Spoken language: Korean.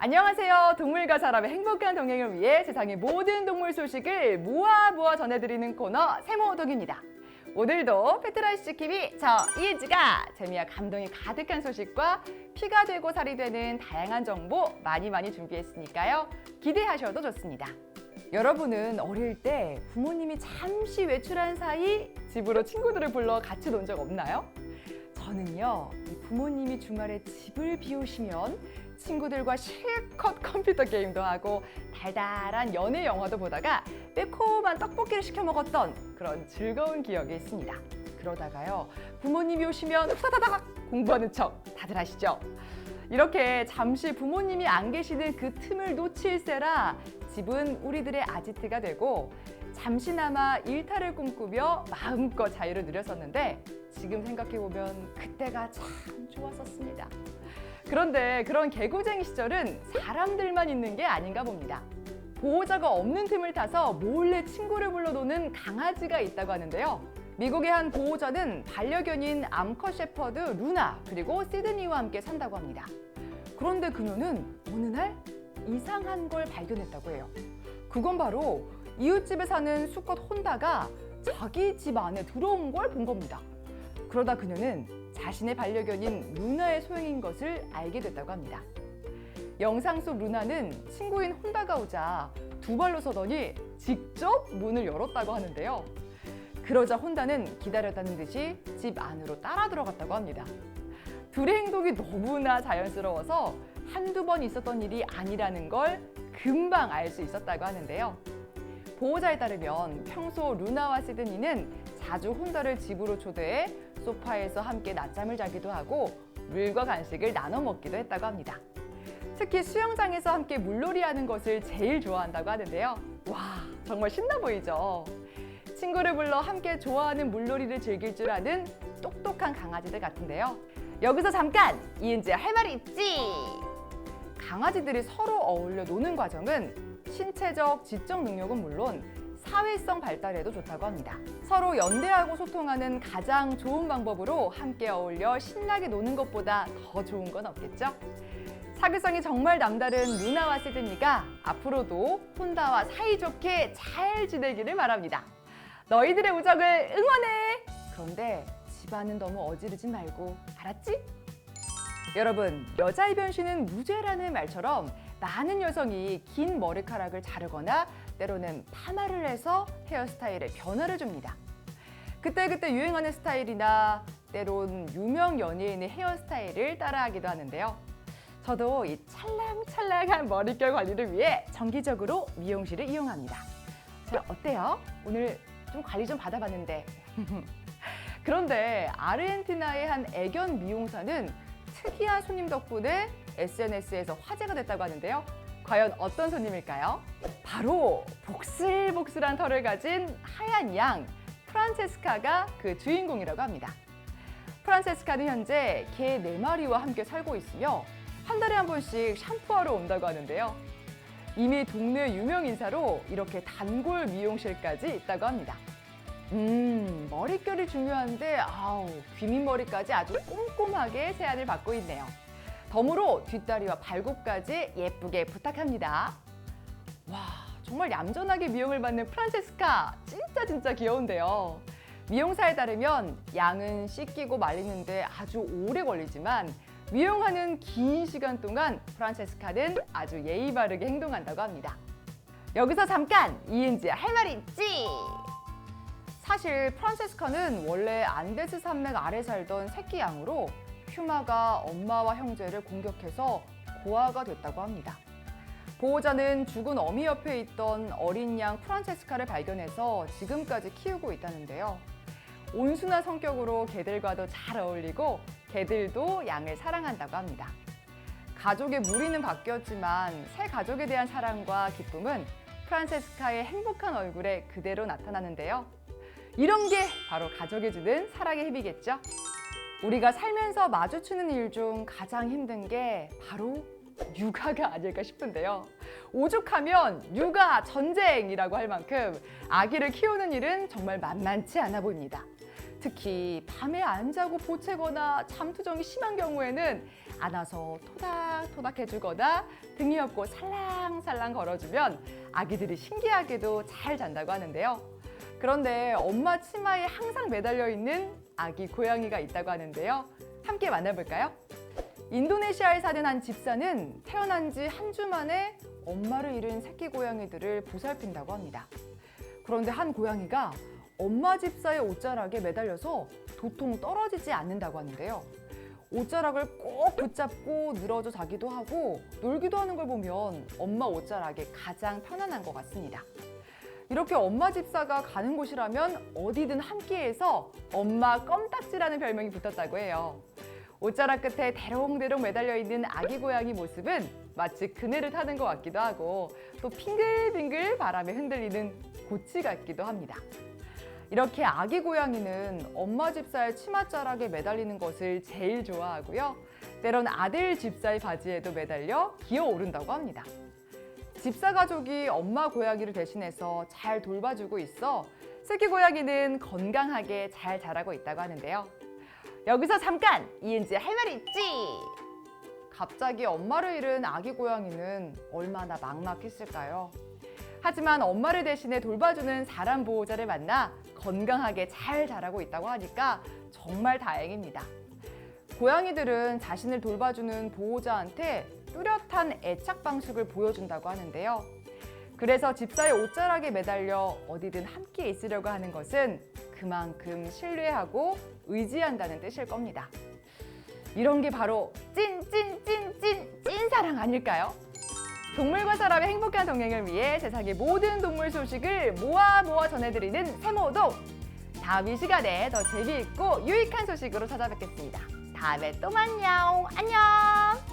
안녕하세요. 동물과 사람의 행복한 동행을 위해 세상의 모든 동물 소식을 모아 전해드리는 코너 세모독입니다. 오늘도 페트라이스TV 저 이은지가 재미와 감동이 가득한 소식과 피가 되고 살이 되는 다양한 정보 많이 준비했으니까요. 기대하셔도 좋습니다. 여러분은 어릴 때 부모님이 잠시 외출한 사이 집으로 친구들을 불러 같이 논 적 없나요? 저는요, 부모님이 주말에 집을 비우시면 친구들과 실컷 컴퓨터 게임도 하고 달달한 연애 영화도 보다가 매콤한 떡볶이를 시켜 먹었던 그런 즐거운 기억이 있습니다. 그러다가요, 부모님이 오시면 후다다닥 공부하는 척 다들 아시죠? 이렇게 잠시 부모님이 안 계시는 그 틈을 놓칠세라 집은 우리들의 아지트가 되고 잠시나마 일탈을 꿈꾸며 마음껏 자유를 누렸었는데 지금 생각해보면 그때가 참 좋았었습니다. 그런데 그런 개구쟁이 시절은 사람들만 있는 게 아닌가 봅니다. 보호자가 없는 틈을 타서 몰래 친구를 불러 노는 강아지가 있다고 하는데요. 미국의 한 보호자는 반려견인 암컷 셰퍼드 루나 그리고 시드니와 함께 산다고 합니다. 그런데 그녀는 어느 날 이상한 걸 발견했다고 해요. 그건 바로 이웃집에 사는 수컷 혼다가 자기 집 안에 들어온 걸 본 겁니다. 그러다 그녀는 자신의 반려견인 루나의 소행인 것을 알게 됐다고 합니다. 영상 속 루나는 친구인 혼다가 오자 두 발로 서더니 직접 문을 열었다고 하는데요. 그러자 혼다는 기다렸다는 듯이 집 안으로 따라 들어갔다고 합니다. 둘의 행동이 너무나 자연스러워서 한두 번 있었던 일이 아니라는 걸 금방 알 수 있었다고 하는데요. 보호자에 따르면 평소 루나와 시드니는 자주 혼다를 집으로 초대해 소파에서 함께 낮잠을 자기도 하고 물과 간식을 나눠 먹기도 했다고 합니다. 특히 수영장에서 함께 물놀이하는 것을 제일 좋아한다고 하는데요. 와, 정말 신나 보이죠? 친구를 불러 함께 좋아하는 물놀이를 즐길 줄 아는 똑똑한 강아지들 같은데요. 여기서 잠깐! 이은지의 할 말이 있지! 강아지들이 서로 어울려 노는 과정은 신체적, 지적 능력은 물론 사회성 발달에도 좋다고 합니다. 서로 연대하고 소통하는 가장 좋은 방법으로 함께 어울려 신나게 노는 것보다 더 좋은 건 없겠죠? 사교성이 정말 남다른 루나와 시드니가 앞으로도 혼다와 사이좋게 잘 지내기를 바랍니다. 너희들의 우정을 응원해! 그런데 집안은 너무 어지르지 말고, 알았지? 여러분, 여자의 변신은 무죄라는 말처럼 많은 여성이 긴 머리카락을 자르거나 때로는 파마를 해서 헤어스타일에 변화를 줍니다. 그때그때 유행하는 스타일이나 때론 유명 연예인의 헤어스타일을 따라하기도 하는데요. 저도 이 찰랑찰랑한 머릿결 관리를 위해 정기적으로 미용실을 이용합니다. 자, 어때요? 오늘 좀 관리 좀 받아봤는데. 그런데 아르헨티나의 한 애견 미용사는 특이한 손님 덕분에 SNS에서 화제가 됐다고 하는데요. 과연 어떤 손님일까요? 바로 복슬복슬한 털을 가진 하얀 양 프란체스카가 그 주인공이라고 합니다. 프란체스카는 현재 개 4마리와 함께 살고 있으며 한 달에 한 번씩 샴푸하러 온다고 하는데요. 이미 동네 유명 인사로 이렇게 단골 미용실까지 있다고 합니다. 머릿결이 중요한데 귀밑머리까지 아주 꼼꼼하게 세안을 받고 있네요. 덤으로 뒷다리와 발굽까지 예쁘게 부탁합니다. 와, 정말 얌전하게 미용을 받는 프란체스카 진짜 귀여운데요. 미용사에 따르면 양은 씻기고 말리는데 아주 오래 걸리지만 미용하는 긴 시간 동안 프란체스카는 아주 예의 바르게 행동한다고 합니다. 여기서 잠깐! 이은지의 할 말이 있지! 사실 프란체스카는 원래 안데스 산맥 아래 살던 새끼 양으로 퓨마가 엄마와 형제를 공격해서 고아가 됐다고 합니다. 보호자는 죽은 어미 옆에 있던 어린 양 프란체스카를 발견해서 지금까지 키우고 있다는데요. 온순한 성격으로 개들과도 잘 어울리고 개들도 양을 사랑한다고 합니다. 가족의 무리는 바뀌었지만 새 가족에 대한 사랑과 기쁨은 프란체스카의 행복한 얼굴에 그대로 나타나는데요. 이런 게 바로 가족이 주는 사랑의 힘이겠죠? 우리가 살면서 마주치는 일 중 가장 힘든 게 바로 육아가 아닐까 싶은데요. 오죽하면 육아 전쟁이라고 할 만큼 아기를 키우는 일은 정말 만만치 않아 보입니다. 특히 밤에 안 자고 보채거나 잠투정이 심한 경우에는 안아서 토닥토닥 해주거나 등이 없고 살랑살랑 걸어주면 아기들이 신기하게도 잘 잔다고 하는데요. 그런데 엄마 치마에 항상 매달려 있는 아기 고양이가 있다고 하는데요. 함께 만나볼까요? 인도네시아에 사는 한 집사는 태어난 지 한 주 만에 엄마를 잃은 새끼 고양이들을 보살핀다고 합니다. 그런데 한 고양이가 엄마 집사의 옷자락에 매달려서 도통 떨어지지 않는다고 하는데요. 옷자락을 꼭 붙잡고 늘어져 자기도 하고 놀기도 하는 걸 보면 엄마 옷자락이 가장 편안한 것 같습니다. 이렇게 엄마 집사가 가는 곳이라면 어디든 함께해서 엄마 껌딱지라는 별명이 붙었다고 해요. 옷자락 끝에 대롱대롱 매달려 있는 아기 고양이 모습은 마치 그네를 타는 것 같기도 하고 또 빙글빙글 바람에 흔들리는 고치 같기도 합니다. 이렇게 아기 고양이는 엄마 집사의 치맛자락에 매달리는 것을 제일 좋아하고요. 때론 아들 집사의 바지에도 매달려 기어오른다고 합니다. 집사 가족이 엄마 고양이를 대신해서 잘 돌봐주고 있어 새끼 고양이는 건강하게 잘 자라고 있다고 하는데요. 여기서 잠깐! 이은지 할 말 있지? 갑자기 엄마를 잃은 아기 고양이는 얼마나 막막했을까요? 하지만 엄마를 대신해 돌봐주는 사람 보호자를 만나 건강하게 잘 자라고 있다고 하니까 정말 다행입니다. 고양이들은 자신을 돌봐주는 보호자한테 뚜렷한 애착 방식을 보여준다고 하는데요. 그래서 집사의 옷자락에 매달려 어디든 함께 있으려고 하는 것은 그만큼 신뢰하고 의지한다는 뜻일 겁니다. 이런 게 바로 찐사랑 아닐까요? 동물과 사람의 행복한 동행을 위해 세상의 모든 동물 소식을 모아 전해드리는 세모동. 다음 이 시간에 더 재미있고 유익한 소식으로 찾아뵙겠습니다. 다음에 또 만나요. 안녕!